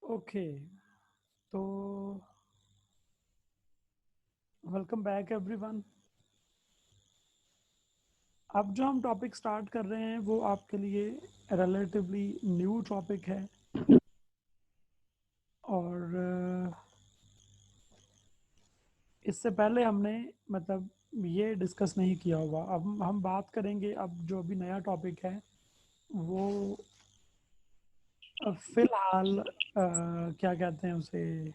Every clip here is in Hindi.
ओके, तो वेलकम बैक एवरीवन। अब जो हम टॉपिक स्टार्ट कर रहे हैं वो आपके लिए रिलेटिवली न्यू टॉपिक है और इससे पहले हमने मतलब ये डिस्कस नहीं किया होगा। अब हम बात करेंगे, अब जो अभी नया टॉपिक है वो फिलहाल क्या कहते हैं उसे,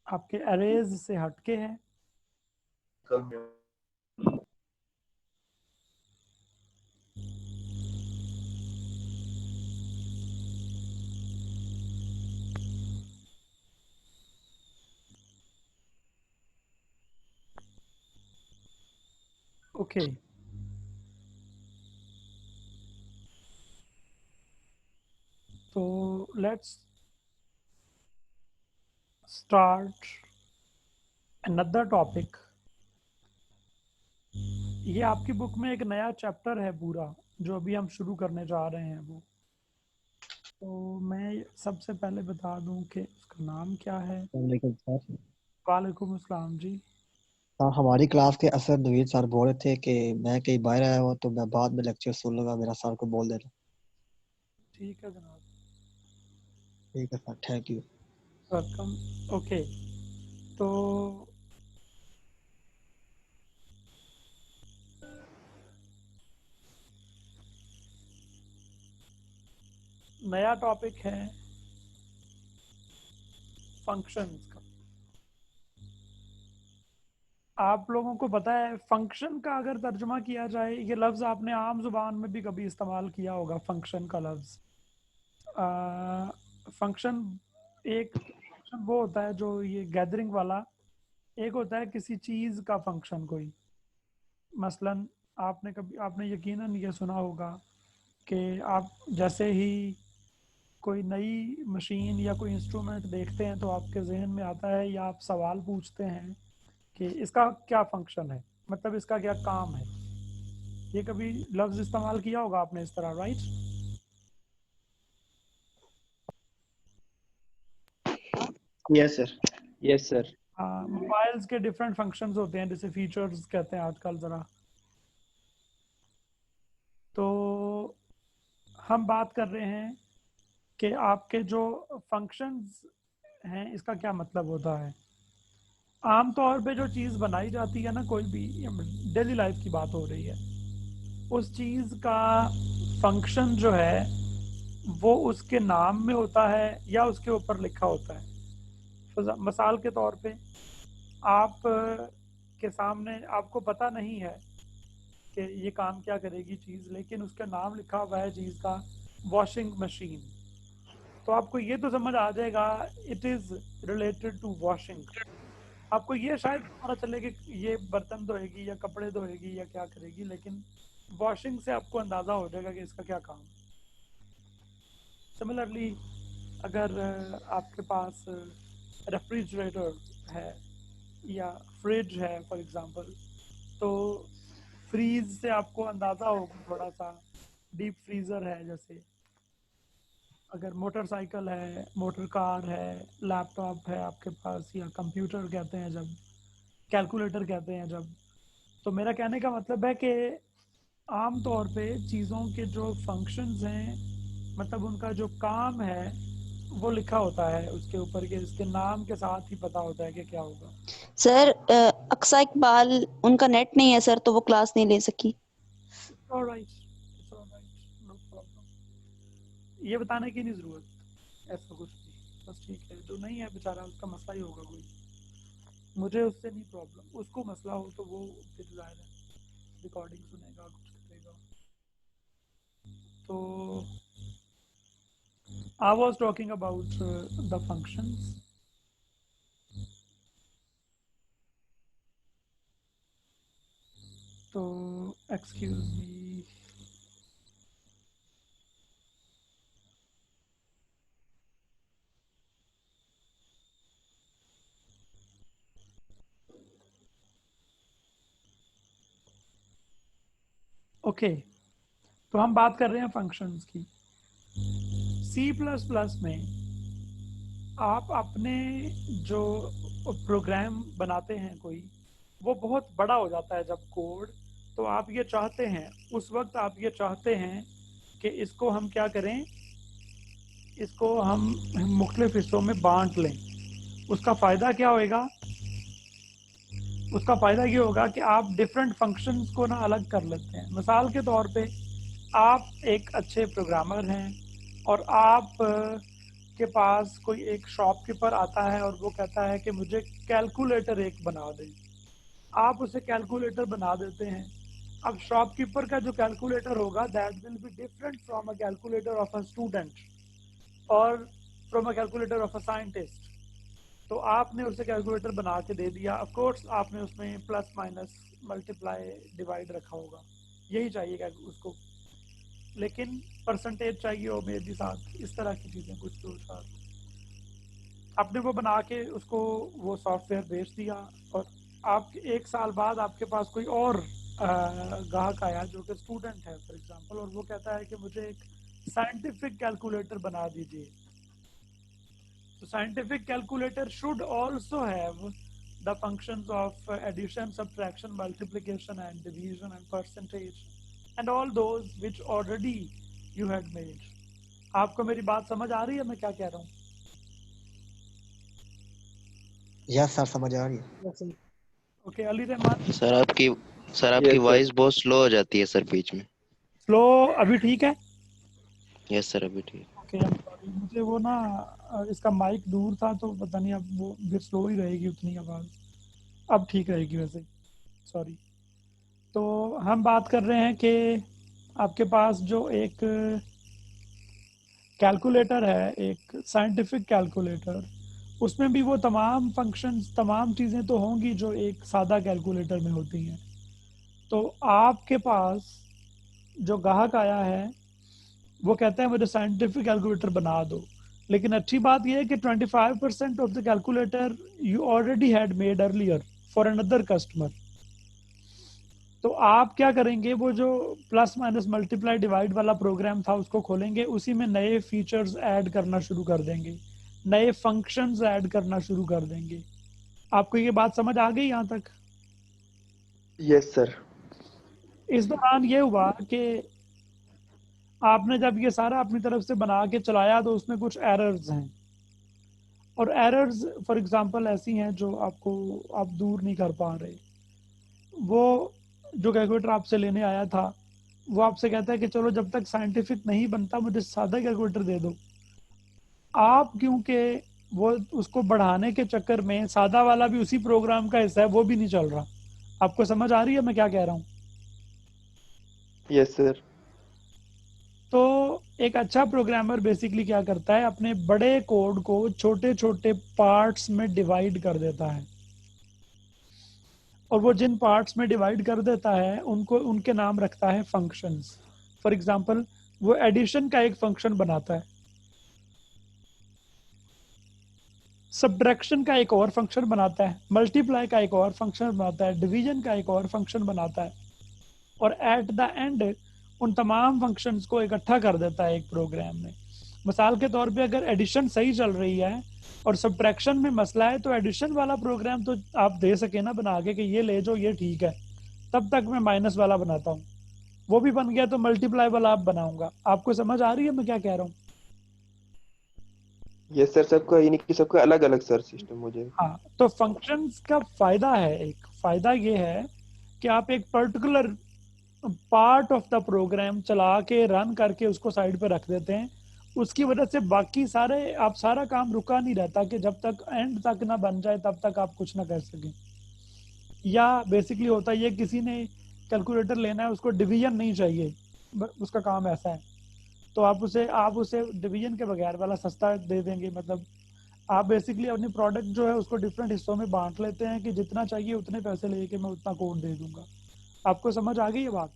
आपके अरेज से हटके है। ओके, तो लेट्स स्टार्ट अनदर टॉपिक। ये आपकी बुक में एक नया चैप्टर है पूरा, जो अभी हम शुरू करने जा रहे हैं वो। तो मैं सबसे पहले बता दूं कि उसका नाम क्या है। वालेकुम सर। वालेकुम अस्सलाम जी। हाँ, हमारी क्लास के असर नवीद सर बोल रहे थे कि मैं कहीं बाहर आया हुआ तो मैं बाद में लेक्चर सुन लूंगा, मेरा सर को बोल देना। ठीक है जनाब, ठीक है sir, thank you. Welcome. Okay, तो नया टॉपिक है फंक्शंस का। आप लोगों को पता है फंक्शन का अगर तर्जुमा किया जाए, ये लफ्ज़ आपने आम जुबान में भी कभी इस्तेमाल किया होगा, फंक्शन का लफ्ज़। फंक्शन, एक फंक्शन वो होता है जो ये गैदरिंग वाला, एक होता है किसी चीज़ का फंक्शन कोई। मसलन आपने यकीनन ये सुना होगा कि आप जैसे ही कोई नई मशीन या कोई इंस्ट्रूमेंट देखते हैं तो आपके जहन में आता है या आप सवाल पूछते हैं कि इसका क्या फंक्शन है, मतलब इसका क्या काम है। ये कभी लफ्ज़ इस्तेमाल किया होगा आपने इस तरह, right? Yes sir. Yes sir. Mobiles के डिफरेंट फंक्शंस होते हैं, जैसे फीचर्स कहते हैं आजकल ज़रा। तो हम बात कर रहे हैं कि आपके जो फंक्शंस हैं इसका क्या मतलब होता है। आम तौर पे जो चीज़ बनाई जाती है ना, कोई भी डेली लाइफ की बात हो रही है, उस चीज़ का फंक्शन जो है वो उसके नाम में होता है या उसके ऊपर लिखा होता है। मिसाल के तौर पे आप के सामने आपको पता नहीं है कि ये काम क्या करेगी चीज़, लेकिन उसका नाम लिखा हुआ है चीज़ का वॉशिंग मशीन। तो आपको ये तो समझ आ जाएगा it is related to washing. आपको ये शायद पता चले कि ये बर्तन धोएगी या कपड़े धोएगी या क्या करेगी, लेकिन वॉशिंग से आपको अंदाज़ा हो जाएगा कि इसका क्या काम। सिमिलरली अगर आपके पास रेफ्रिजरेटर है या फ्रिज है फॉर एग्जांपल, तो फ्रीज से आपको अंदाज़ा होगा थोड़ा सा। डीप फ्रीज़र है, जैसे अगर मोटरसाइकिल है, मोटर कार है, लैपटॉप है आपके पास, या कंप्यूटर कहते हैं जब, कैलकुलेटर कहते हैं जब। तो मेरा कहने का मतलब है कि आम तौर पे चीज़ों के जो फंक्शंस हैं, मतलब उनका जो काम है, वो लिखा होता है उसके ऊपर के, इसके नाम के साथ ही पता होता है कि क्या होगा। सर अक्सा इकबाल उनका नेट नहीं है सर, तो वो क्लास नहीं ले सकी। Alright, it's alright, no problem. ये बताने की नहीं ज़रूरत, ऐसा कुछ नहीं, बस ठीक है, जो नहीं है बेचारा उसका मसला ही होगा कोई। मुझे उससे नहीं प्रॉब्लम, उसको मसला हो तो वो फिर जाहिर है रिकॉर्डिंग सुनेगा, कुछ करेगा। तो I was talking about the functions. So excuse me. Okay, तो हम बात कर रहे हैं फंक्शंस की। C++ में आप अपने जो प्रोग्राम बनाते हैं कोई, वो बहुत बड़ा हो जाता है जब कोड, तो आप ये चाहते हैं, उस वक्त आप ये चाहते हैं कि इसको हम क्या करें, इसको हम मुख्तलिफ हिस्सों में बांट लें। उसका फ़ायदा क्या होएगा? उसका फ़ायदा ये होगा कि आप डिफरेंट फंक्शंस को ना अलग कर लेते हैं। मिसाल के तौर पे आप एक अच्छे प्रोग्रामर हैं और आप के पास कोई एक शॉपकीपर आता है और वो कहता है कि मुझे कैलकुलेटर एक बना दें। आप उसे कैलकुलेटर बना देते हैं। अब शॉपकीपर का जो कैलकुलेटर होगा that will be different from a calculator of a student और from a calculator of a scientist. तो आपने उसे कैलकुलेटर बना के दे दिया। ऑफ कोर्स आपने उसमें प्लस माइनस मल्टीप्लाई डिवाइड रखा होगा, यही चाहिए उसको, लेकिन परसेंटेज चाहिए हो मेरे साथ, इस तरह की चीज़ें कुछ तो साथ आपने वो बना के उसको वो सॉफ्टवेयर बेच दिया। और आप 1 साल बाद आपके पास कोई और ग्राहक आया जो कि स्टूडेंट है फॉर एग्जांपल, और वो कहता है कि मुझे एक साइंटिफिक कैलकुलेटर बना दीजिए। तो scientific calculator should also have the functions of addition, subtraction, multiplication and division and percentage and all those which already you had made. आपको मेरी बात समझ आ रही है मैं क्या कह रहा हूँ? यस सर, समझ आ रही है। ओके अली रहमान। सर आपकी यस सर। वॉइस बहुत स्लो हो जाती है सर बीच में। स्लो अभी ठीक है? यस सर अभी ठीक। ओके आई एम सॉरी, मुझे वो ना इसका माइक दूर था तो पता नहीं, अब वो फिर स्लो ही रहेगी उतनी आवाज़। अब ठीक रहेगी वैसे, सॉरी। तो हम बात कर रहे हैं कि आपके पास जो एक कैलकुलेटर है, एक साइंटिफिक कैलकुलेटर, उसमें भी वो तमाम फंक्शंस, तमाम चीज़ें तो होंगी जो एक सादा कैलकुलेटर में होती हैं। तो आपके पास जो ग्राहक आया है वो कहता है मुझे साइंटिफिक कैलकुलेटर बना दो, लेकिन अच्छी बात यह है कि 25% of the calculator you already had made earlier for another customer. तो आप क्या करेंगे, वो जो प्लस माइनस मल्टीप्लाई डिवाइड वाला प्रोग्राम था उसको खोलेंगे, उसी में नए फीचर्स ऐड करना शुरू कर देंगे, नए फंक्शंस ऐड करना शुरू कर देंगे। आपको ये बात समझ आ गई यहाँ तक? Yes sir. इस दौरान ये हुआ कि आपने जब ये सारा अपनी तरफ से बना के चलाया तो उसमें कुछ एरर्स हैं, और एरर्स फॉर एग्जांपल ऐसी हैं जो आपको आप दूर नहीं कर पा रहे। वो जो कैलकुलेटर आपसे लेने आया था वो आपसे कहता है कि चलो जब तक साइंटिफिक नहीं बनता मुझे सादा कैलकुलेटर दे दो। आप क्योंकि वो उसको बढ़ाने के चक्कर में सादा वाला भी उसी प्रोग्राम का हिस्सा है, वो भी नहीं चल रहा। आपको समझ आ रही है मैं क्या कह रहा हूँ? Yes sir. तो एक अच्छा प्रोग्रामर बेसिकली क्या करता है, अपने बड़े कोड को छोटे छोटे पार्ट्स में डिवाइड कर देता है, और वो जिन पार्ट्स में डिवाइड कर देता है उनको उनके नाम रखता है फंक्शंस। फॉर एग्जांपल वो एडिशन का एक फंक्शन बनाता है, सब्ट्रैक्शन का एक और फंक्शन बनाता है, मल्टीप्लाई का एक और फंक्शन बनाता है, डिवीजन का एक और फंक्शन बनाता है, और एट द एंड उन तमाम फंक्शंस को इकट्ठा कर देता है एक प्रोग्राम में। मिसाल के तौर पे अगर एडिशन सही चल रही है और सब्ट्रैक्शन में मसला है, तो एडिशन वाला प्रोग्राम तो आप दे सके ना बना के कि ये ले जाओ ये ठीक है, तब तक मैं माइनस वाला बनाता हूँ। वो भी बन गया तो मल्टीप्लाई वाला आप बनाऊंगा। आपको समझ आ रही है मैं क्या कह रहा हूँ? Yes sir. सबका यानी कि सबका अलग अलग सर सिस्टम हो जाए। हाँ, तो फंक्शंस का फायदा है, एक फायदा ये है कि आप एक particular part of the program चला के रन करके उसको साइड पे रख देते हैं। उसकी वजह से बाकी सारे आप सारा काम रुका नहीं रहता कि जब तक एंड तक ना बन जाए तब तक आप कुछ ना कर सकें। या बेसिकली होता ये किसी ने कैलकुलेटर लेना है, उसको डिवीजन नहीं चाहिए, उसका काम ऐसा है, तो आप उसे डिवीजन के बगैर वाला सस्ता दे देंगे। मतलब आप बेसिकली अपनी प्रोडक्ट जो है उसको डिफरेंट हिस्सों में बांट लेते हैं कि जितना चाहिए उतने पैसे लेके मैं उतना कोड दे दूंगा। आपको समझ आ गई ये बात?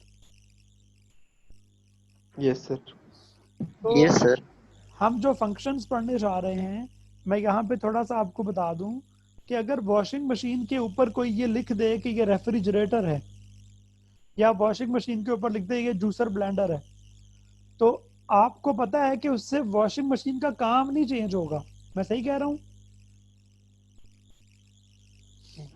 Yes sir. तो यस सर। हम जो फंक्शंस पढ़ने जा रहे हैं, मैं यहाँ पे थोड़ा सा आपको बता दूं कि अगर वॉशिंग मशीन के ऊपर कोई ये लिख दे कि ये रेफ्रिजरेटर है, या वॉशिंग मशीन के ऊपर लिख दे ये जूसर ब्लेंडर है, तो आपको पता है कि उससे वॉशिंग मशीन का काम नहीं चेंज होगा। मैं सही कह रहा हूँ?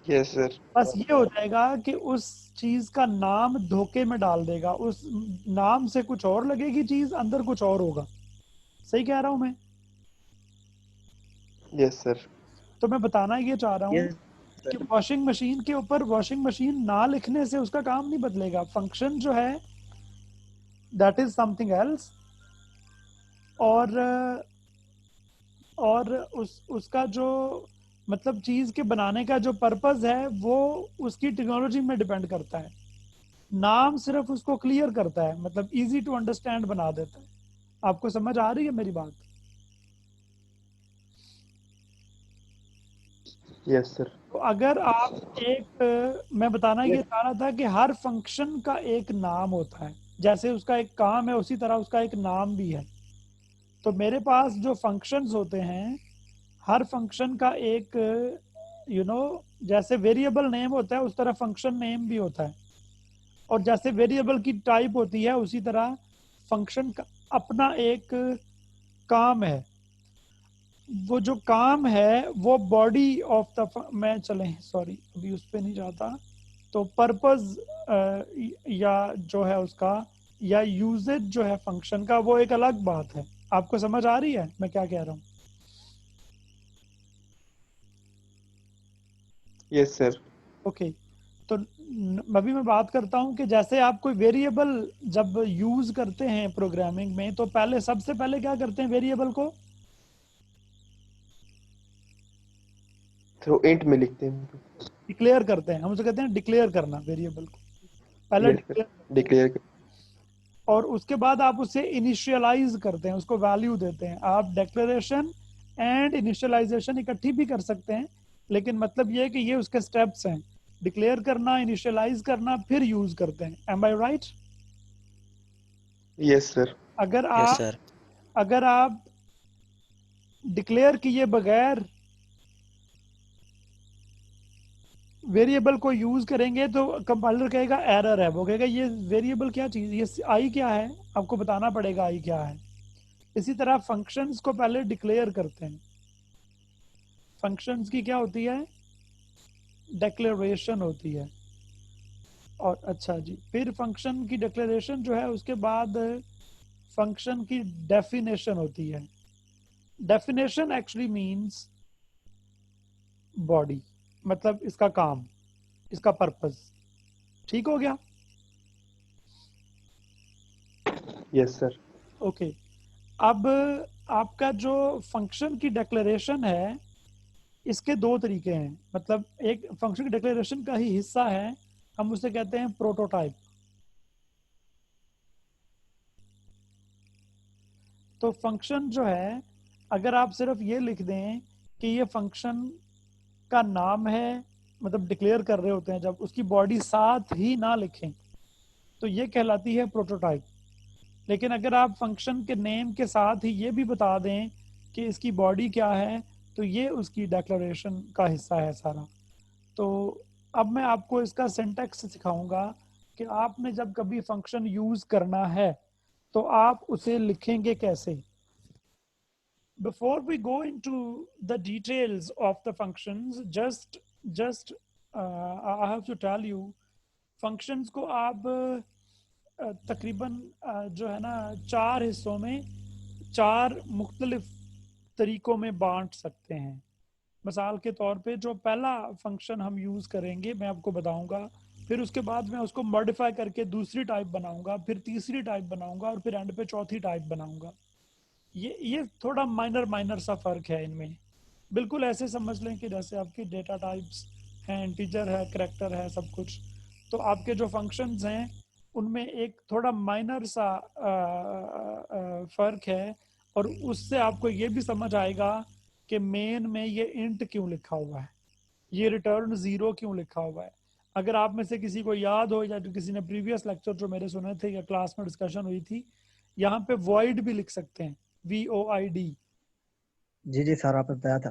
Yes sir. बस ये हो जाएगा कि उस चीज का नाम धोखे में डाल देगा, उस नाम से कुछ और लगेगी चीज, अंदर कुछ और होगा। सही कह रहा हूं मैं? Yes sir. तो मैं बताना ये चाह रहा हूँ यस कि वॉशिंग मशीन के ऊपर वॉशिंग मशीन ना लिखने से उसका काम नहीं बदलेगा। फंक्शन जो है दैट इज समथिंग एल्स, और उसका जो मतलब चीज के बनाने का जो पर्पस है वो उसकी टेक्नोलॉजी में डिपेंड करता है। नाम सिर्फ उसको क्लियर करता है, मतलब इजी टू अंडरस्टैंड बना देता है। आपको समझ आ रही है मेरी बात? Yes sir. तो अगर आप मैं बताना ये चाह रहा था कि हर फंक्शन का एक नाम होता है, जैसे उसका एक काम है उसी तरह उसका एक नाम भी है। तो मेरे पास जो फंक्शंस होते हैं, हर फंक्शन का एक जैसे वेरिएबल नेम होता है उस तरह फंक्शन नेम भी होता है। और जैसे वेरिएबल की टाइप होती है उसी तरह फंक्शन का अपना एक काम है। वो जो काम है वो बॉडी ऑफ द, मैं चले सॉरी अभी उस पर नहीं जाता, तो पर्पस या जो है उसका या यूजेज जो है फंक्शन का वो एक अलग बात है। आपको समझ आ रही है मैं क्या कह रहा हूँ? Yes sir. ओके। तो अभी मैं बात करता हूँ कि जैसे आप कोई वेरिएबल जब यूज करते हैं प्रोग्रामिंग में, तो पहले सबसे पहले क्या करते हैं वेरिएबल को? थ्रो इंट में लिखते हैं। डिक्लेयर करते हैं, हम उसे कहते हैं डिक्लेयर करना वेरिएबल को। पहले यस सर। डिक्लेयर करते हैं डिक्लेयर कर। और उसके बाद आप उसे इनिशियलाइज करते हैं, उसको वैल्यू देते हैं। आप डिक्लेरेशन एंड इनिशियलाइजेशन इकट्ठी भी कर सकते हैं, लेकिन मतलब ये है कि ये उसके स्टेप्स हैं। डिक्लेयर करना, इनिशियलाइज करना, फिर यूज करते हैं। एम आई राइट? Yes sir. अगर यस आप सर। अगर आप डिक्लेयर किए बगैर वेरिएबल को यूज करेंगे तो कंपाइलर कहेगा एरर है। वो कहेगा ये वेरिएबल क्या चीज, ये आई क्या है, आपको बताना पड़ेगा आई क्या है। इसी तरह फंक्शंस को पहले डिक्लेयर करते हैं। फंक्शंस की क्या होती है? डिक्लेरेशन होती है। और अच्छा जी, फिर फंक्शन की डिक्लेरेशन जो है उसके बाद फंक्शन की डेफिनेशन होती है। डेफिनेशन एक्चुअली मींस बॉडी, मतलब इसका काम, इसका पर्पस। ठीक हो गया? Yes sir. ओके। अब आपका जो फंक्शन की डिक्लेरेशन है इसके दो तरीके हैं, मतलब एक फंक्शन की डिक्लेरेशन का ही हिस्सा है, हम उसे कहते हैं प्रोटोटाइप। तो फंक्शन जो है, अगर आप सिर्फ ये लिख दें कि ये फंक्शन का नाम है, मतलब डिक्लेयर कर रहे होते हैं जब, उसकी बॉडी साथ ही ना लिखें तो ये कहलाती है प्रोटोटाइप। लेकिन अगर आप फंक्शन के नेम के साथ ही ये भी बता दें कि इसकी बॉडी क्या है, तो ये उसकी डिक्लेरेशन का हिस्सा है सारा। तो अब मैं आपको इसका सिंटैक्स सिखाऊंगा कि आपने जब कभी फंक्शन यूज करना है तो आप उसे लिखेंगे कैसे। Before we go into the details of the functions, just I have to tell you, functions को आप तकरीबन जो है ना 4 हिस्सों में 4 मुख्तलिफ तरीकों में बांट सकते हैं। मिसाल के तौर पे जो पहला फंक्शन हम यूज करेंगे मैं आपको बताऊंगा, फिर उसके बाद मैं उसको मॉडिफाई करके दूसरी टाइप बनाऊंगा, फिर तीसरी टाइप बनाऊंगा और फिर एंड पे चौथी टाइप बनाऊंगा। ये थोड़ा माइनर माइनर सा फर्क है इनमें। बिल्कुल ऐसे समझ लें कि जैसे आपकी डेटा टाइप्स हैं, इंटीजर है, करैक्टर है, सब कुछ। तो आपके जो फंक्शंस हैं उनमें एक थोड़ा माइनर सा फर्क है। और उससे आपको ये भी समझ आएगा कि मेन में ये इंट क्यों लिखा हुआ है, ये रिटर्न 0 क्यों लिखा हुआ है। अगर आप में से किसी को याद हो या जो किसी ने प्रीवियस लेक्चर जो मेरे सुने थे या क्लास में डिस्कशन हुई थी, यहाँ पे वॉइड भी लिख सकते हैं, VOID। जी जी सर, आपने बताया था।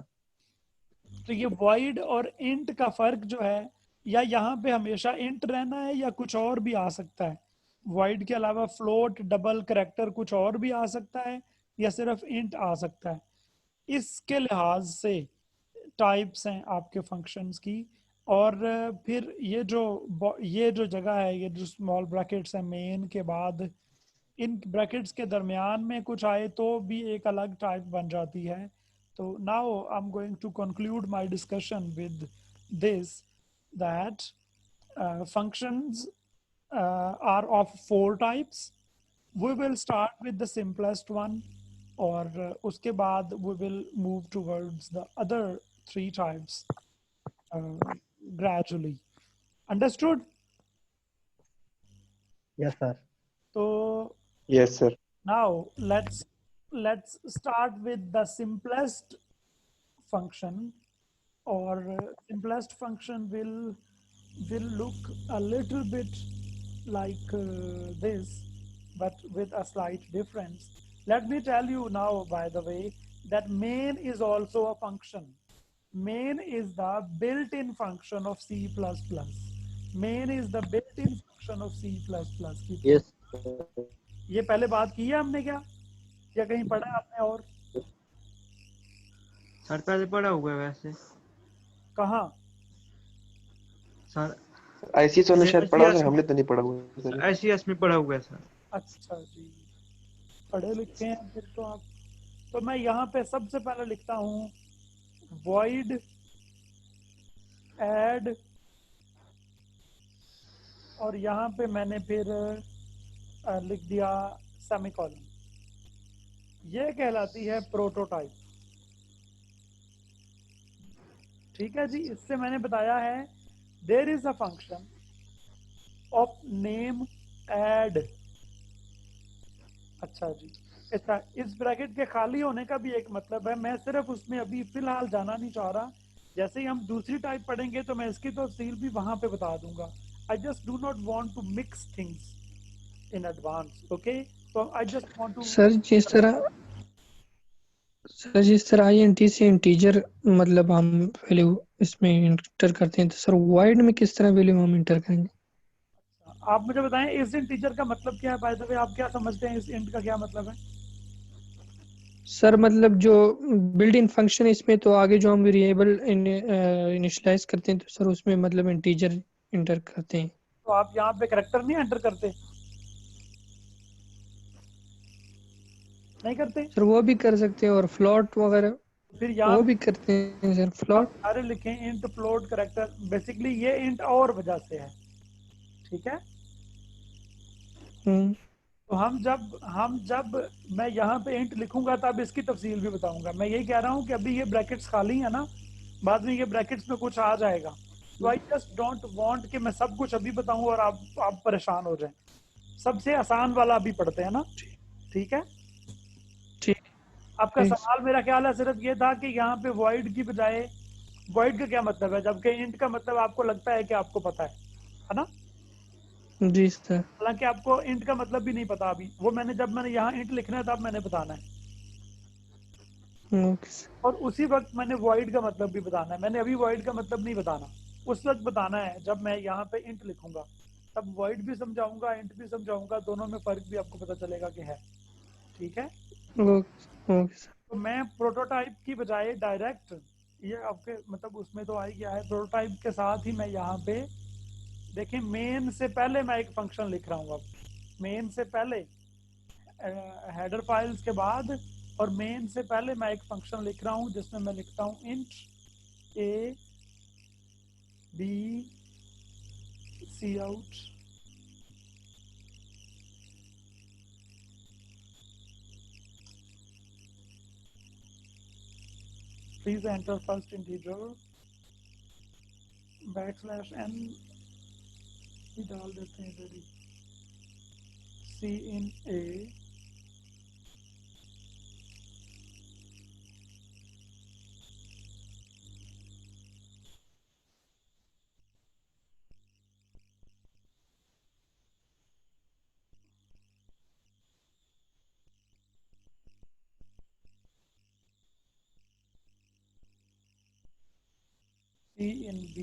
तो ये वॉइड और इंट का फर्क जो है, या यहाँ पे हमेशा इंट रहना है या कुछ और भी आ सकता है। वॉइड के अलावा फ्लोट, डबल, करैक्टर कुछ और भी आ सकता है या सिर्फ इंट आ सकता है। इसके लिहाज से टाइप्स हैं आपके फंक्शंस की। और फिर ये जो जगह है, ये जो स्मॉल ब्रैकेट्स है मेन के बाद, इन ब्रैकेट्स के दरमियान में कुछ आए तो भी एक अलग टाइप बन जाती है। तो now I am going to conclude my discussion with this, that functions are of 4 types. We will start with the simplest one, और उसके बाद we will move towards the other 3 types gradually. Understood? Yes sir. So Yes, sir. now let's start with the simplest function, or simplest function will look a little bit like this, but with a slight difference. Let me tell you now, by the way, that main is also a function. Main is the built-in function of C++. Main is the built-in function of C++. Yes ये पहले बात की है हमने क्या, या कहीं पढ़ा है आपने? और सर पहले पढ़ा हुआ है वैसे कहाँ? सर। ICS वाले शायद पढ़ा होगा, ICS हमने तो नहीं पढ़ा हुआ सर। ICS में पढ़ा हुआ है सर। अच्छा जी, पढ़े लिखे हैं फिर तो आप। तो मैं यहाँ पे सबसे पहले लिखता हूँ void add, और यहाँ पे मैंने फिर लिख दिया सेमीकोलन। ये कहलाती है प्रोटोटाइप। ठीक है जी, इससे मैंने बताया है there is a function of name add. अच्छा जी, इस ब्रैकेट के खाली होने का भी एक मतलब है, मैं सिर्फ उसमें अभी फिलहाल जाना नहीं चाह रहा। जैसे ही हम दूसरी टाइप पढ़ेंगे तो मैं इसकी तफसील भी वहां पे बता दूंगा। I just do not want to mix things in advance, okay? तो I just want to sir जिस तरह INT से इंटीजर मतलब हम वैल्यू इसमें इंटर करते हैं, तो सर वाइड में किस तरह वैल्यू हम इंटर करेंगे? आप मुझे बताएं इस इंटीजर का मतलब क्या है? बाय द वे, आप क्या समझते हैं इस इंट का क्या मतलब है? सर मतलब जो बिल्ट इन फंक्शन है इसमें, तो आगे जो हम वेरिएबल इनिशियलाइज करते हैं, तो सर उसमें मतलब इंटीजर इंटर करते हैं। तो आप यहाँ पे कैरेक्टर नहीं एंटर करते? नहीं करते? सर वो भी कर सकते हैं, और फ्लॉट वगैरह फिर यहाँ वो भी करते हैं सर, आप फ्लॉट। सारे लिखें इंट फ्लोट कैरेक्टर। बेसिकली ये इंट और वजह से है, ठीक है? तो हम जब मैं यहाँ पे इंट लिखूंगा तब इसकी तफसील भी बताऊंगा। मैं यही कह रहा हूँ कि अभी ये ब्रैकेट्स खाली है ना, बाद में ये ब्रैकेट्स में कुछ आ जाएगा। तो आई जस्ट डोंट वांट कि मैं सब कुछ अभी बताऊं और आप परेशान हो जाएं। सबसे आसान वाला अभी पढ़ते हैं ना, ठीक है? ठीक। आपका सवाल मेरा ख्याल है सिर्फ ये था कि यहाँ पे वॉइड की बजाय, वॉइड का क्या मतलब है, जबकि इंट का मतलब आपको लगता है कि आपको पता है ना? जी सर। हालांकि आपको इंट का मतलब भी नहीं पता अभी, वो जब मैंने यहाँ इंट लिखना है तब मैंने बताना है, ओके सर। और उसी वक्त मैंने वॉइड का मतलब भी बताना है। मैंने अभी वॉइड का मतलब नहीं बताना, उस वक्त बताना है जब मैं यहाँ पे इंट लिखूंगा, तब वॉइड भी समझाऊंगा, इंट भी समझाऊंगा, दोनों में फर्क भी आपको पता चलेगा कि है। ठीक है? Okay sir. तो मैं प्रोटोटाइप की बजाय डायरेक्ट, ये आपके मतलब उसमें तो आ ही गया है, प्रोटोटाइप के साथ ही मैं यहाँ पे देखें, मेन से पहले मैं एक फंक्शन लिख रहा हूँ। अब मेन से पहले हेडर फाइल्स के बाद और मेन से पहले मैं एक फंक्शन लिख रहा हूँ जिसमें मैं लिखता हूँ int a b c out, please enter first integer \n भी डाल देते हैं इधर ही, c in a c in b,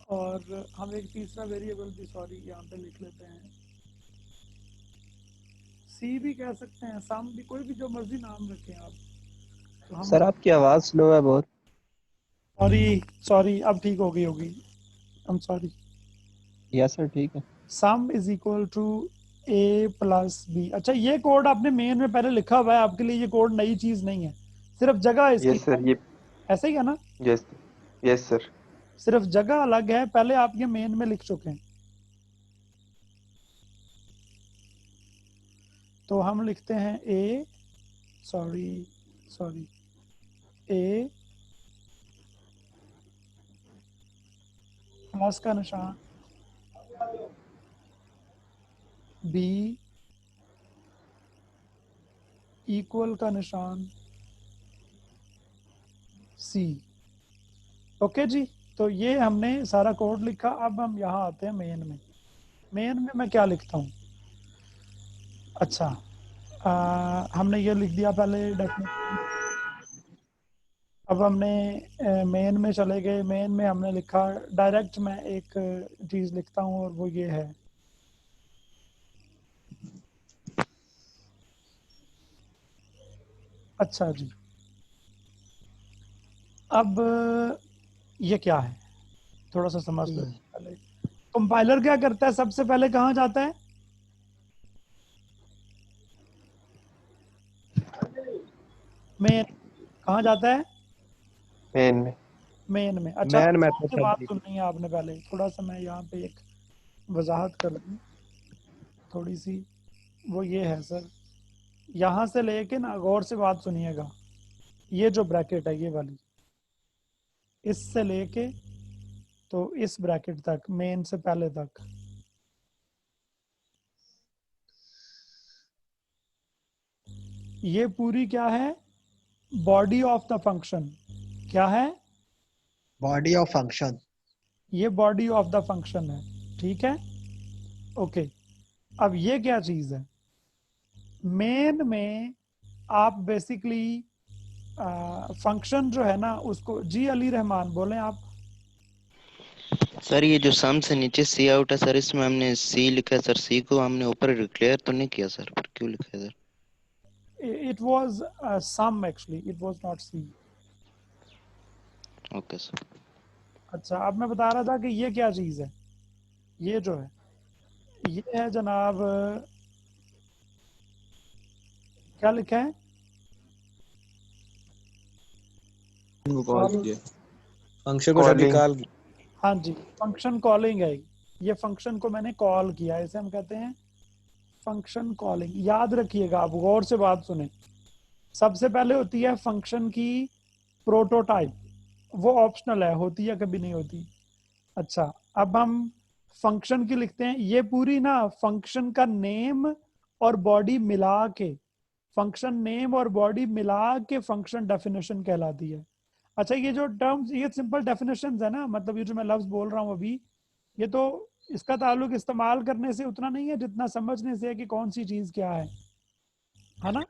और हम एक तीसरा वेरिएबल भी, सॉरी, यहाँ पे लिख लेते हैं सी भी कह सकते हैं, सम भी, कोई भी जो मर्जी नाम रखें आप। तो हम सर आपकी आवाज स्लो है बहुत। सॉरी सॉरी, अब ठीक हो गई होगी। I am sorry. Yes sir ठीक है। Sum is equal to A plus B. अच्छा, ये कोड आपने मेन में पहले लिखा हुआ है, आपके लिए ये कोड नई चीज नहीं है, सिर्फ जगह इसकी यस सर ये ऐसा ही है ना, यस यस सर। सिर्फ जगह अलग है, पहले आप ये मेन में लिख चुके हैं। तो हम लिखते हैं ए, सॉरी ए प्लस का निशान, बी इक्वल का निशान, सी। ओके जी, तो ये हमने सारा कोड लिखा। अब हम यहाँ आते हैं मेन में। मेन में मैं क्या लिखता हूँ? अच्छा, हमने ये लिख दिया पहले डेफिनेशन। अब हमने मेन में चले गए। मेन में हमने लिखा, डायरेक्ट मैं एक चीज लिखता हूँ और वो ये है, अच्छा जी, अब ये क्या है थोड़ा सा समझ लो पहले। कंपाइलर क्या करता है, सबसे पहले कहाँ जाता है? मेन। कहाँ जाता है? मेन में। मेन में। अच्छा, मैन गौर मेथड से बात सुननी है आपने पहले। थोड़ा सा मैं यहाँ पे एक वजाहत कर दूँ थोड़ी सी, वो ये है सर, यहाँ से लेके ना, गौर से बात सुनिएगा, ये जो ब्रैकेट है ये वाली, इससे लेके तो इस ब्रैकेट तक, मेन से पहले तक, ये पूरी क्या है? Body of the function. क्या है? Body of function. ये बॉडी ऑफ द फंक्शन है, ठीक है, ओके। अब ये क्या चीज है? मेन में आप बेसिकली फंक्शन जो है ना उसको, जी अली रहमान बोलें आप। सर ये जो सम से नीचे सी आउट है सर, इसमें हमने सी लिखा है सर। सी को हमने ऊपर डिक्लेयर तो नहीं किया सर, पर क्यों लिखा है sir? It was sum, actually it was not C. Okay sir. अच्छा, अब मैं बता रहा था कि ये क्या चीज है। ये जो है, ये है जनाब, क्या लिखा है? फंक्शन को जब Calling। निकाल। हाँ जी, फंक्शन कॉलिंग है। ये फंक्शन को मैंने कॉल किया, इसे हम कहते हैं फंक्शन कॉलिंग। याद रखिएगा, आप गौर से बात सुने। सबसे पहले होती है फंक्शन की प्रोटोटाइप, वो ऑप्शनल है, होती है कभी नहीं होती। अच्छा, अब हम फंक्शन की लिखते हैं। ये पूरी ना फंक्शन का नेम और बॉडी मिला के, फंक्शन नेम और बॉडी मिला के फंक्शन डेफिनेशन कहलाती है। अच्छा, ये जो टर्म्स, ये सिंपल डेफिनेशंस है ना, मतलब ये जो मैं लफ्ज बोल रहा हूँ अभी, ये तो इसका ताल्लुक इस्तेमाल करने से उतना नहीं है जितना समझने से है कि कौन सी चीज क्या है ना।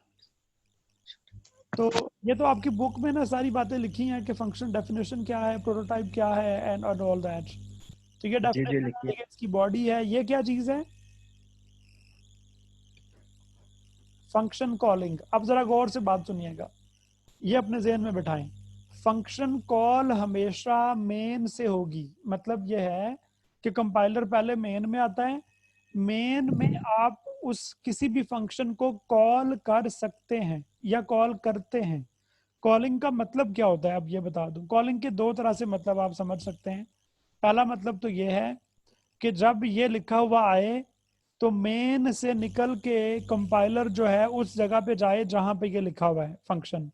तो ये तो आपकी बुक में ना सारी बातें लिखी हैं कि फंक्शन डेफिनेशन क्या है, प्रोटोटाइप क्या है, एंड ऑल दैट। तो ये डेफिनेशन है, इसकी बॉडी है। ये क्या चीज है? Function calling. अब जरा गौर से बात सुनिएगा, ये अपने ज़हन में बिठाएं। फंक्शन कॉल हमेशा मेन से होगी। मतलब यह है कि कंपाइलर पहले मेन में आता है। मेन में आप उस किसी भी फंक्शन को कॉल कर सकते हैं या कॉल करते हैं। कॉलिंग का मतलब क्या होता है अब ये बता दूं। कॉलिंग के दो तरह से मतलब आप समझ सकते हैं। पहला मतलब तो ये है कि जब ये लिखा हुआ आए तो मेन से निकल के कंपाइलर जो है उस जगह पे जाए जहां पे ये लिखा हुआ है फंक्शन।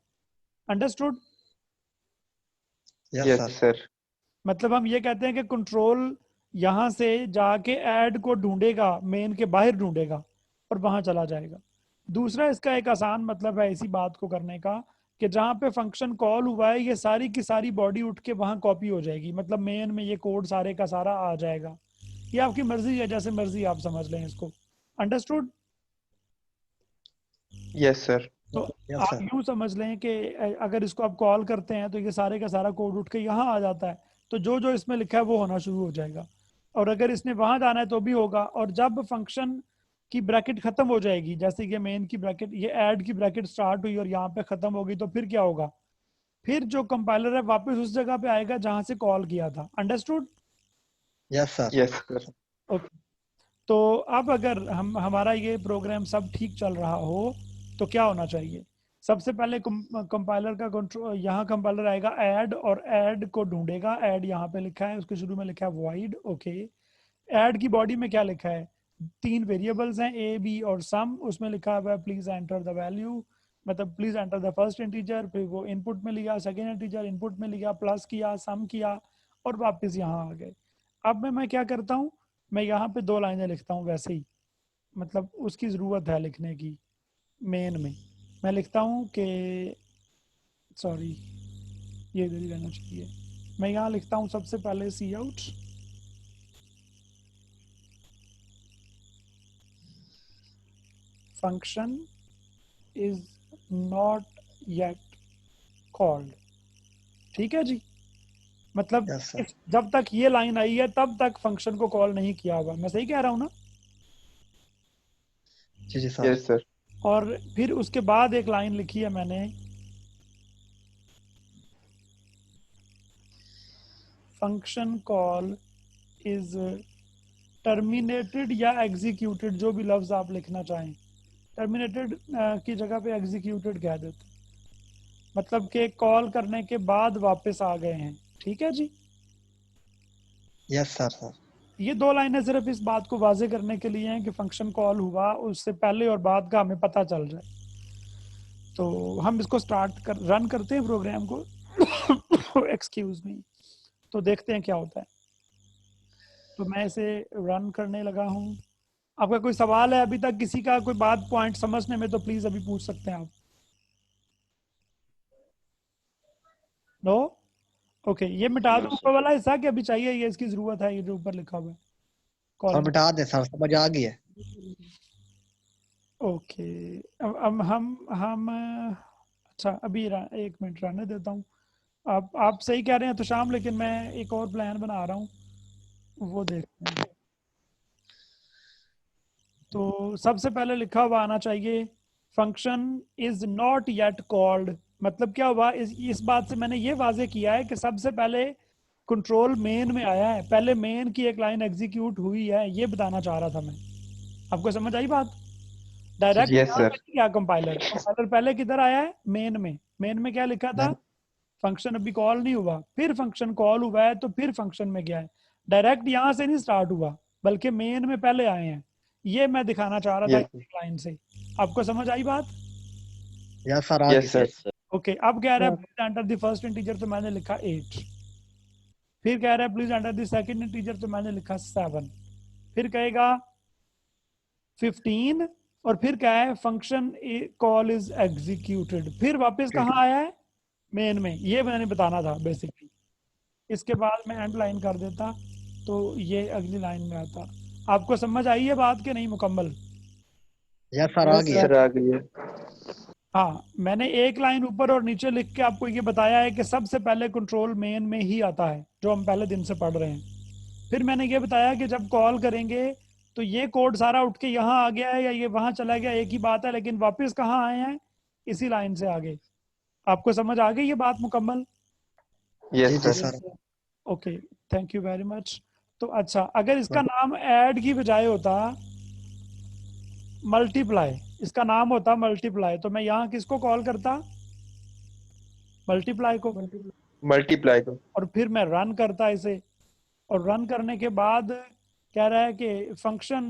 अंडरस्टूड? Yes sir. मतलब हम ये कहते हैं कि कंट्रोल यहां से जाके ऐड को ढूंढेगा, मेन के बाहर ढूंढेगा और वहां चला जाएगा। दूसरा इसका एक आसान मतलब है इसी बात को करने का कि जहां पे फंक्शन कॉल हुआ है ये सारी की सारी बॉडी उठ के वहां कॉपी हो जाएगी। मतलब मेन में ये कोड सारे का सारा आ जाएगा। ये आपकी मर्जी है, जैसे मर्जी आप समझ लें इसको। अंडरस्टूड? Yes sir. तो आप यूं समझ लें कि अगर इसको आप कॉल करते हैं तो ये सारे का सारा कोड उठ के यहाँ आ जाता है। तो जो जो इसमें लिखा है वो होना शुरू हो जाएगा, और अगर इसने वहां जाना है तो भी होगा। और जब फंक्शन की ब्रैकेट खत्म हो जाएगी, जैसे कि मेन की ब्रैकेट, ये ऐड की ब्रैकेट स्टार्ट हुई और यहाँ पे खत्म होगी, तो फिर क्या होगा, फिर जो कंपाइलर है वापस उस जगह पे आएगा जहां से कॉल किया था। Understood? Yes sir. Yes sir. Okay, तो अब अगर हमारा ये प्रोग्राम सब ठीक चल रहा हो तो क्या होना चाहिए, सबसे पहले कंपाइलर का कंट्रोल, यहाँ कंपाइलर आएगा ऐड, और ऐड को ढूंढेगा। ऐड यहाँ पे लिखा है, उसके शुरू में लिखा है वॉइड। ओके, ऐड की बॉडी में क्या लिखा है, 3 वेरिएबल्स हैं ए बी और सम, उसमें लिखा हुआ है प्लीज एंटर द वैल्यू, मतलब please enter the first integer, फिर वो इनपुट में लिया, सेकेंड इंटीजर इनपुट में लिया, प्लस किया, सम किया और वापस यहाँ आ गए। अब मैं क्या करता हूँ, मैं यहाँ पे 2 लाइनें लिखता हूँ वैसे ही, मतलब उसकी ज़रूरत है लिखने की। मेन में मैं लिखता हूँ कि सॉरी ये इधर ही रहना चाहिए, मैं यहाँ लिखता हूँ सबसे पहले cout function is not yet called. ठीक है जी, मतलब यस सर। जब तक ये लाइन आई है तब तक फंक्शन को कॉल नहीं किया हुआ। मैं सही कह रहा हूँ ना? जी जी सर। Yes sir. और फिर उसके बाद एक लाइन लिखी है मैंने, फंक्शन कॉल इज टर्मिनेटेड या एग्जीक्यूटेड, जो भी लफ्ज आप लिखना चाहें। टर्मिनेटेड की जगह पे एग्जीक्यूटेड कह देते, मतलब कि कॉल करने के बाद वापस आ गए हैं। ठीक है जी, यस सर। ये 2 लाइनें सिर्फ इस बात को वाजे करने के लिए हैं कि फंक्शन कॉल हुआ, उससे पहले और बाद का हमें पता चल जाए। तो हम इसको रन करते हैं प्रोग्राम को एक्सक्यूज मी, तो देखते हैं क्या होता है। तो मैं इसे रन करने लगा हूँ। आपका कोई सवाल है अभी तक, किसी का कोई बात पॉइंट समझने में, तो प्लीज अभी पूछ सकते हैं आप। नो? ओके, ये मिटा दो ऊपर वाला हिस्सा कि अभी चाहिए, ये इसकी जरूरत है, ये जो ऊपर लिखा हुआ है सर कॉलम। बता दे सर, समझ आ गई है। ओके, अब हम अच्छा अभी 1 मिनट रहने देता हूँ। आप सही कह रहे हैं तो शाम, लेकिन मैं एक और प्लान बना रहा हूँ, वो देखते हैं। तो सबसे पहले लिखा हुआ आना चाहिए function is not yet called, मतलब क्या हुआ, इस बात से मैंने ये वाजे किया है कि सबसे पहले कंट्रोल मेन में आया है, पहले मेन की एक लाइन एग्जीक्यूट हुई है, ये बताना चाह रहा था मैं। आपको समझ आई बात? डायरेक्ट यस यहाँ पे सर। नहीं गया कंपाइलर, कंपाइलर पहले किधर आया है, मेन में। मेन में क्या लिखा था, फंक्शन अभी कॉल नहीं हुआ, फिर फंक्शन कॉल हुआ है तो फिर फंक्शन में गया है। डायरेक्ट यहाँ से नहीं स्टार्ट हुआ, बल्कि मेन में पहले आए हैं, ये मैं दिखाना चाह रहा था यस इस लाइन से। आपको समझ आई बात? यस सर आ गई। Yes sir. ओके, अब कह रहा है please enter the first integer, तो मैंने लिखा 8। फिर कह रहा है please enter the second integer, तो मैंने लिखा 7। फिर कहेगा 15, और फिर क्या है, फंक्शन कॉल इज एग्जीक्यूटेड, फिर वापस कहाँ आया है, मेन में। ये मैंने बताना था बेसिकली। इसके बाद मैं एंड लाइन कर देता तो ये अगली लाइन में आता। आपको समझ आई है बात के नहीं मुकम्मल? यस सर आ यस गई है। सर आ गई है। हाँ, मैंने एक लाइन ऊपर और नीचे लिख के आपको ये बताया है कि सबसे पहले कंट्रोल मेन में ही आता है, जो हम पहले दिन से पढ़ रहे हैं। फिर मैंने ये बताया कि जब कॉल करेंगे तो ये कोड सारा उठ के यहाँ आ गया है या ये वहां चला गया, एक ही बात है, लेकिन वापस कहाँ आए हैं, इसी लाइन से आगे। आपको समझ आ गई ये बात मुकम्मल? जी यस जी sir. Sir. Okay, thank you very much. तो अच्छा, अगर इसका नाम ऐड की बजाय होता मल्टीप्लाई, इसका नाम होता मल्टीप्लाई, तो मैं यहाँ किसको कॉल करता, मल्टीप्लाई को, मल्टीप्लाई को। और फिर मैं रन करता इसे। और रन करने के बाद कह रहा है कि फंक्शन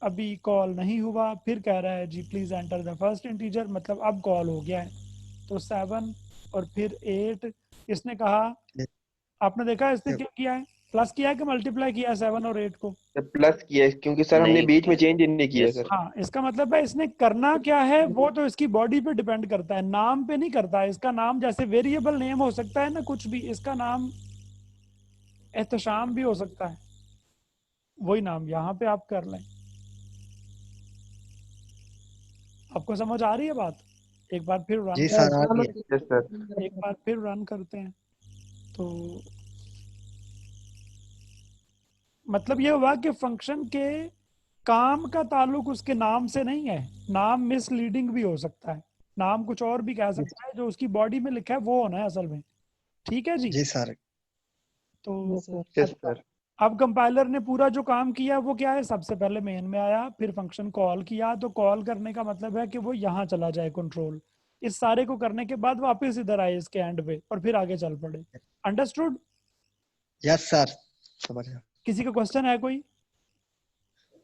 अभी कॉल नहीं हुआ, फिर कह रहा है जी please enter the first integer, मतलब अब कॉल हो गया है। तो 7 और फिर 8 इसने कहा। आपने देखा इसने क्या किया है, प्लस किया है कि मल्टीप्लाई किया है 7 और 8 को? प्लस किया है क्योंकि सर हमने नहीं बीच में किया। चेंज नहीं किया यस सर। हाँ, इसका मतलब है इसने करना क्या है वो तो इसकी बॉडी पे डिपेंड करता है, नाम पे नहीं करता है। इसका नाम जैसे वेरिएबल नेम हो सकता है ना, कुछ भी, इसका नाम एहतशाम भी हो सकता है, वही नाम यहाँ पे आप कर लें। आपको समझ आ रही है बात? एक बार फिर रन जी सर आ गई है। Yes sir. एक बार फिर रन करते हैं। तो मतलब ये हुआ कि फंक्शन के काम का ताल्लुक उसके नाम से नहीं है, नाम मिसलीडिंग भी हो सकता है, नाम कुछ और भी कह सकता है, जो उसकी बॉडी में लिखा है वो होना है असल में। ठीक है जी। जी सर। तो यस सर। यस अच्छा, सर। अब कंपाइलर ने पूरा जो काम किया वो क्या है, सबसे पहले मेन में आया, फिर फंक्शन कॉल किया, तो कॉल करने का मतलब है कि वो यहाँ चला जाए कंट्रोल, इस सारे को करने के बाद वापस इधर आए इसके एंड पे और फिर आगे चल पड़े। अंडरस्टूड? यस सर, समझ गया किसी का क्वेश्चन है कोई?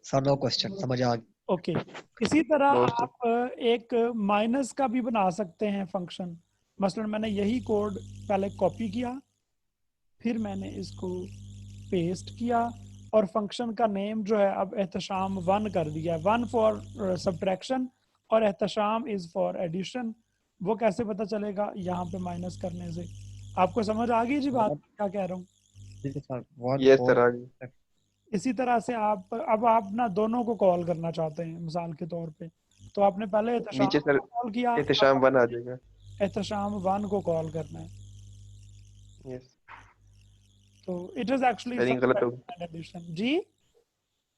सर। नो क्वेश्चन, समझ आ गया। ओके। इसी तरह नो सर। आप एक माइनस का भी बना सकते हैं फंक्शन। मसलन मैंने यही कोड पहले कॉपी किया, फिर मैंने इसको पेस्ट किया, और फंक्शन का नेम जो है अब एहतशाम 1 कर दिया, 1 फॉर सब्ट्रैक्शन और एहतशाम इज फॉर एडिशन। वो कैसे पता चलेगा? यहाँ पे माइनस करने से। आपको समझ आ गई जी बात क्या कह रहा हूँ? जी sir, one yes four. Sir, आगे। इसी तरह से आप अब आप ना दोनों को कॉल करना चाहते हैं मिसाल के तौर पे, तो आपने पहले एहतशाम नीचे सर को कॉल किया, एहतशाम अब 1 आ जाएगा। एहतशाम 1 को कॉल करना है। यस। तो इट इज एक्चुअली स्पेलिंग गलत हो गई, एडिशन जी।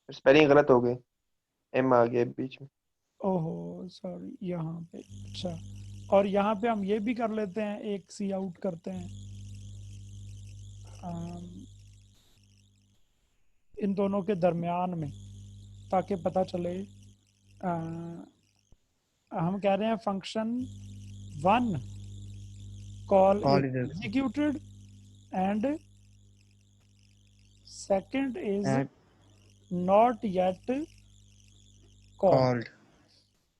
स्पेलिंग गलत हो गई, एम आ गया बीच में। ओहो सॉरी, यहाँ पे अच्छा। और यहाँ पे हम ये भी कर लेते हैं, एक सी आउट करते हैं इन दोनों के दरमियान में, ताकि पता चले। हम कह रहे हैं function 1 call Call is is executed and second is and not yet call. called.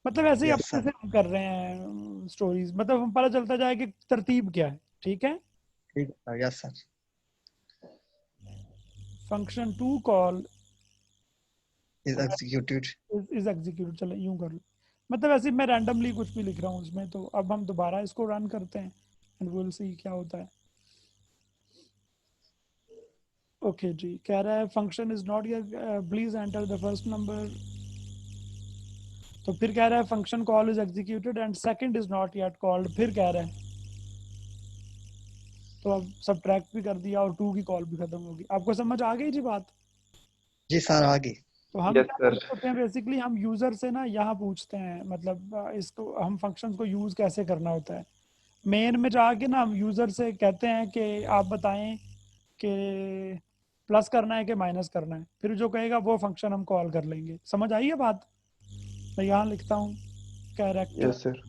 मतलब ऐसे ही Yes अपने sir. से हम कर रहे हैं स्टोरीज, मतलब हम पता चलता जाए कि तरतीब क्या है। ठीक है। ठीक है sir. Yes sir. Function 2 call Is executed. Is execute, चले यूं कर लो, मतलब ऐसे ही मैं रैंडमली कुछ भी लिख रहा हूँ उसमें। तो अब हम दोबारा इसको रन करते हैं एंड विल सी क्या होता है। ओके जी, कह रहा है function is not yet, please enter the first number. तो फिर कह रहा है function call is executed and second is not yet called, फिर कह रहा है। तो अब सब्ट्रैक्ट भी कर दिया और 2 की कॉल भी खत्म होगी। आपको समझ आ गई जी बात? जी सर, आगे। तो हम यस क्या सर। करते होते हैं बेसिकली, हम यूजर से ना यहाँ पूछते हैं, मतलब इसको हम फंक्शंस को यूज कैसे करना होता है। मेन में जाके ना हम यूजर से कहते हैं कि आप बताएं कि प्लस करना है कि माइनस करना है, फिर जो कहेगा वो फंक्शन हम कॉल कर लेंगे। समझ आई है बात? मैं यहाँ लिखता हूँ character yes sir.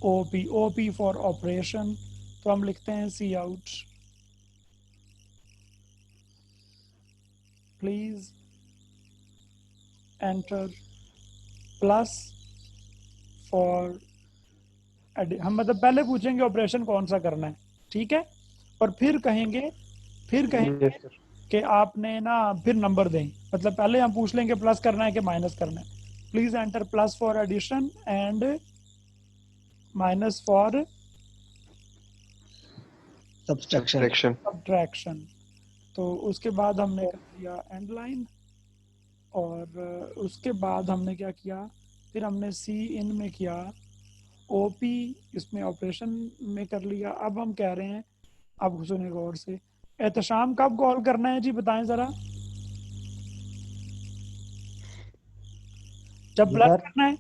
OP, OP for operation. तो हम लिखते हैं cout please enter plus for, हम मतलब पहले पूछेंगे ऑपरेशन कौन सा करना है, ठीक है, और फिर कहेंगे यस सर। कि आपने ना फिर नंबर दें। मतलब पहले हम पूछ लेंगे प्लस करना है कि माइनस करना है। Please enter plus for addition and minus for Subtraction. Subtraction. Subtraction. तो उसके बाद हमने कर दिया एंड लाइन, और उसके बाद हमने क्या किया, फिर हमने सी इन में किया, ओपी इसमें ऑपरेशन में कर लिया। अब हम कह रहे हैं, अब सुने गौर से, एहतशाम कब कॉल करना है जी, बताएं जरा। जब जी प्लस सर। करना है।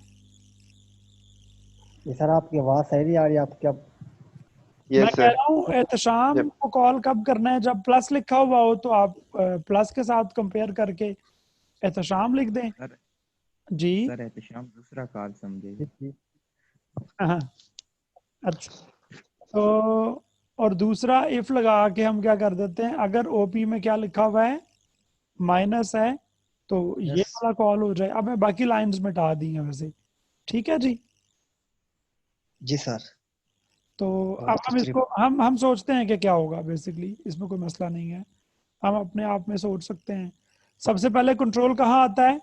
जी सर, आपकी आवाज सही नहीं आ रही, आप क्या? मैं यस कह सर। रहा हूँ एहतशाम जब को कॉल कब करना है, जब प्लस लिखा हुआ हो, तो आप प्लस के साथ कंपेयर करके एहतशाम लिख दें। सर जी सर एहतशाम दूसरा कॉल समझे। हाँ अच्छा। तो और दूसरा इफ लगा के हम क्या कर देते हैं, अगर ओपी में क्या लिखा हुआ है, माइनस है, तो ये यस। वाला कॉल हो जाए। अब मैं बाकी लाइंस मिटा दी हैं वैसे। ठीक है जी। जी सर। तो अब बहुत हम अच्छी। इसको हम सोचते हैं कि क्या होगा, बेसिकली इसमें कोई मसला नहीं है, हम अपने आप में सोच सकते हैं। सबसे पहले कंट्रोल कहाँ आता है?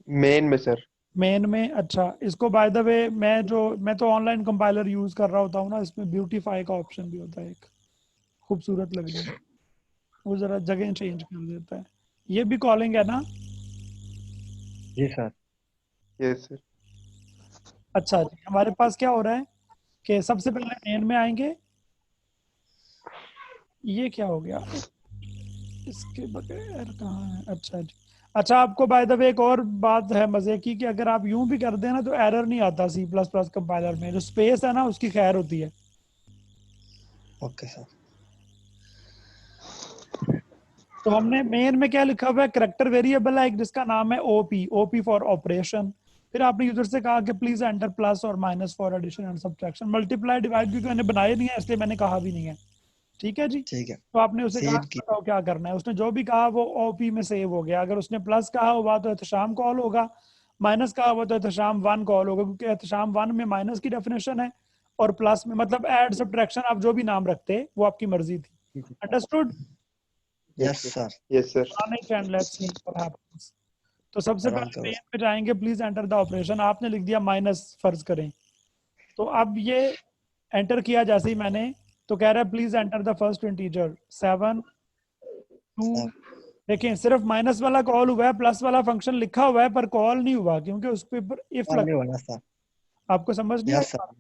मेन में सर। मेन में। अच्छा, इसको बाय द वे मैं तो ऑनलाइन कंपाइलर यूज कर रहा होता हूँ ना, इसमें ब्यूटीफाई का ऑप्शन भी होता है एक, खूबसूरत लगने में, वो जरा जगह चेंज कर देता है। ये भी कॉलिंग है ना? जी सर। Yes sir. अच्छा जी, हमारे पास क्या हो रहा है कि सबसे पहले मेन में आएंगे। ये क्या हो गया? इसके बगैर कहाँ है? अच्छा जी। अच्छा, आपको बाय द वे एक और बात है मजे की कि अगर आप यूं भी कर देना तो एरर नहीं आता सी प्लस प्लस कंपाइलर में, जो स्पेस है ना उसकी खैर होती है। Okay sir. तो हमने मेन में क्या लिखा हुआ है, करेक्टर वेरिएबल है एक जिसका नाम है ओपी, ओपी फॉर ऑपरेशन। फिर आपने यूजर से कहा कि प्लीज एंटर प्लस और minus for addition and subtraction. Multiply divide क्योंकि मैंने बनाए नहीं है इसलिए मैंने कहा भी नहीं है। ठीक है जी। ठीक है, तो आपने उसे कहा सेव की। बताओ क्या करना है, उसने जो भी कहा वो ओपी में सेव हो गया। अगर उसने प्लस कहा हुआ तो एहतशाम कॉल होगा, माइनस कहा हुआ तो एहतशाम वन कॉल होगा, क्योंकि एहतशाम वन में माइनस की डेफिनेशन है और प्लस में मतलब ऐड सब्ट्रैक्शन आप जो भी नाम रखते वो आपकी मर्जी थी। Understood? Yes sir. Yes sir. And let's see what happens. तो सबसे रन पहले करो। मेन पे जाएंगे, प्लीज एंटर द ऑपरेशन। आपने लिख दिया माइनस फर्ज करें। तो अब ये एंटर किया जैसे ही मैंने, तो कह रहा है please enter the first integer 7 2। Sir देखें सिर्फ माइनस वाला कॉल हुआ है, प्लस वाला फंक्शन लिखा हुआ है पर कॉल नहीं हुआ क्योंकि उस पे इफ नहीं लगा। होना सर। आपको समझ नहीं यस आई? सर,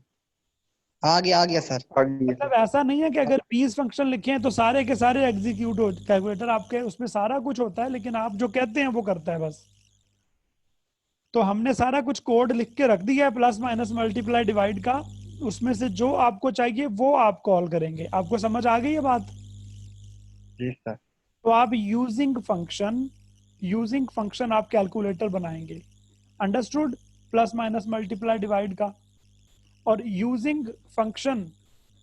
आ गया सर। आ गई मतलब सर। ऐसा नहीं है कि अगर 20 फंक्शन लिखे हैं तो सारे के सारे एग्जीक्यूट हो, कैलकुलेटर आपके उसमें सारा कुछ होता है लेकिन आप जो कहते हैं वो करता है बस। तो हमने सारा कुछ कोड लिख के रख दिया है प्लस माइनस मल्टीप्लाई डिवाइड का, उसमें से जो आपको चाहिए वो आप कॉल करेंगे। आपको समझ आ गई है बात? जी सर। तो आप यूजिंग फंक्शन आप कैलकुलेटर बनाएंगे। Understood? Plus minus multiply divide का। और यूजिंग फंक्शन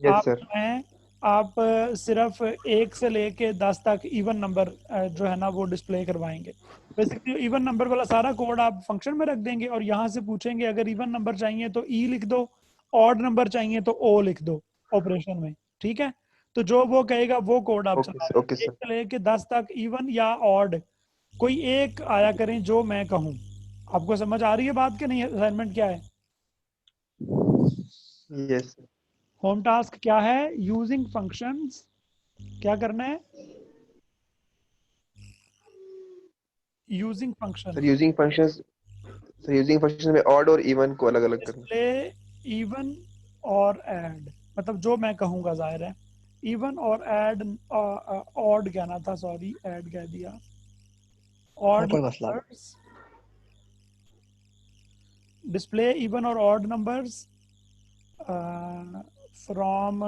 यस आप सर। हैं, आप सिर्फ 1 से लेके 10 तक इवन नंबर जो है ना वो डिस्प्ले करवाएंगे। बेसिकली इवन नंबर वाला सारा कोड आप फंक्शन में रख देंगे और यहाँ से पूछेंगे अगर इवन नंबर चाहिए तो ई लिख दो, ऑड नंबर चाहिए तो ओ लिख दो ऑपरेशन में। ठीक है? तो जो वो कहेगा वो कोड आप ओके चला सर। ओके दें। 1 सर। से लेके 10 तक इवन या ऑड कोई एक आया करें जो मैं कहूँ। आपको समझ आ रही है बात कि नहीं? असाइनमेंट क्या है? Yes sir. होम टास्क क्या है? Using functions. क्या करना है? Using function. Sir using functions, sir using function में ऑड और इवन को अलग अलग करना। डिस्प्ले इवन और ऐड, मतलब जो मैं कहूंगा जाहिर है। इवन और ऐड, ऑड कहना था, सॉरी ऐड कह दिया। ऑड कोई मसला नहीं। नंबर्स, डिस्प्ले इवन और ऑड नंबर्स फ्रॉम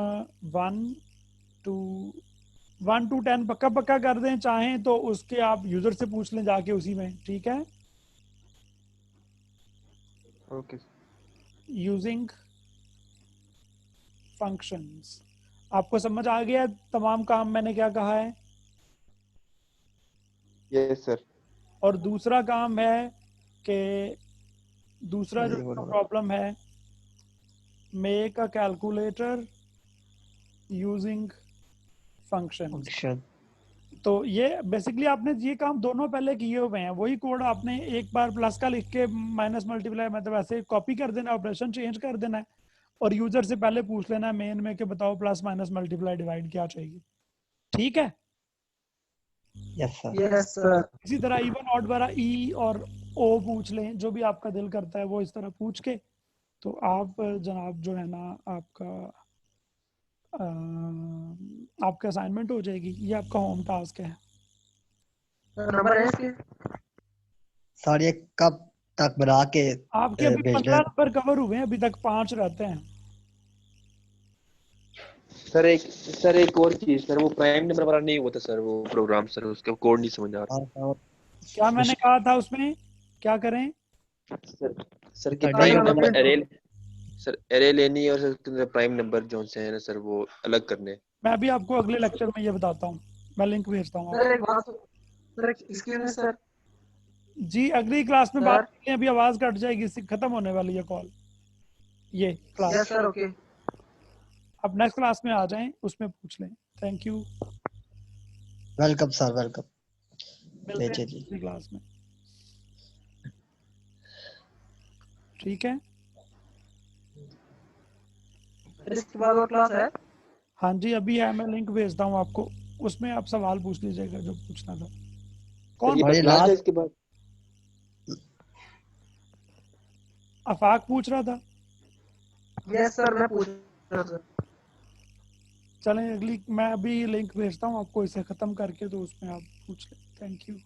1 to 10 पक्का पक्का कर दें, चाहें तो उसके आप यूजर से पूछ लें जाके उसी में। ठीक है? ओके। Using functions. आपको समझ आ गया तमाम काम मैंने क्या कहा है? Yes sir. और दूसरा काम है कि दूसरा जो ये बोलो। प्रॉब्लम है, make a calculator using functions. Function. तो ये बेसिकली आपने ये काम दोनों पहले किए हुए हैं। वही कोड आपने एक बार प्लस का लिख के माइनस मल्टीप्लाई मतलब ऐसे कॉपी कर देना, ऑपरेशन चेंज कर देना है और यूजर से पहले पूछ लेना है मेन में कि बताओ प्लस माइनस मल्टीप्लाई डिवाइड क्या चाहिए। ठीक है? Yes sir. Yes sir. इसी तरह इवन ऑड वाला ई और ओ पूछ लें, जो भी आपका दिल करता है वो इस तरह पूछ के तो आप जनाब जो है ना आपका असाइनमेंट हो जाएगी। ये आपका होम टास्क है। नंबर है इसके? सर ये कब तक बना के आपके अभी भेजना 15 है? नंबर कवर हुए हैं, अभी तक 5 रहते हैं। सर एक और चीज सर, वो प्राइम नंबर वाला नहीं होता सर, वो प्रोग्राम सर उसका कोड नहीं समझ आ रहा। और क्या मैंने कहा था उसमें? क्या करें? सर सर कि sir prime default number array, sir array लेनी है और सर प्राइम नंबर जो से है ना सर वो अलग करने हैं। मैं अभी आपको अगले लेक्चर में ये बताता हूँ, मैं लिंक भेजता हूँ सर आपको। एक बात, सर एक्सक्यूज मी सर। जी अगली क्लास में बात सर करते हैं, अभी आवाज कट जाएगी, इससे खत्म होने वाली है कॉल ये क्लास। Yes sir. ओके। अब नेक्स्ट क्लास में आ जाएं, उसमें पूछ लें। Thank you. Welcome sir, welcome. मिलते हैं लीजिए जी। अगली क्लास में। ठीक है? इसके बाद और क्लास है? हाँ जी अभी है, मैं लिंक भेजता हूँ आपको, उसमें आप सवाल पूछ लीजिएगा जो पूछना था। सर कौन? ये और ये लास्ट है लास्ट। इसके बाद? आफाक पूछ रहा था। यस सर मैं पूछ रहा था। चलें अगली, मैं अभी लिंक भेजता हूँ आपको इसे ख़त्म करके, तो उसमें आप पूछ लें। Thank you.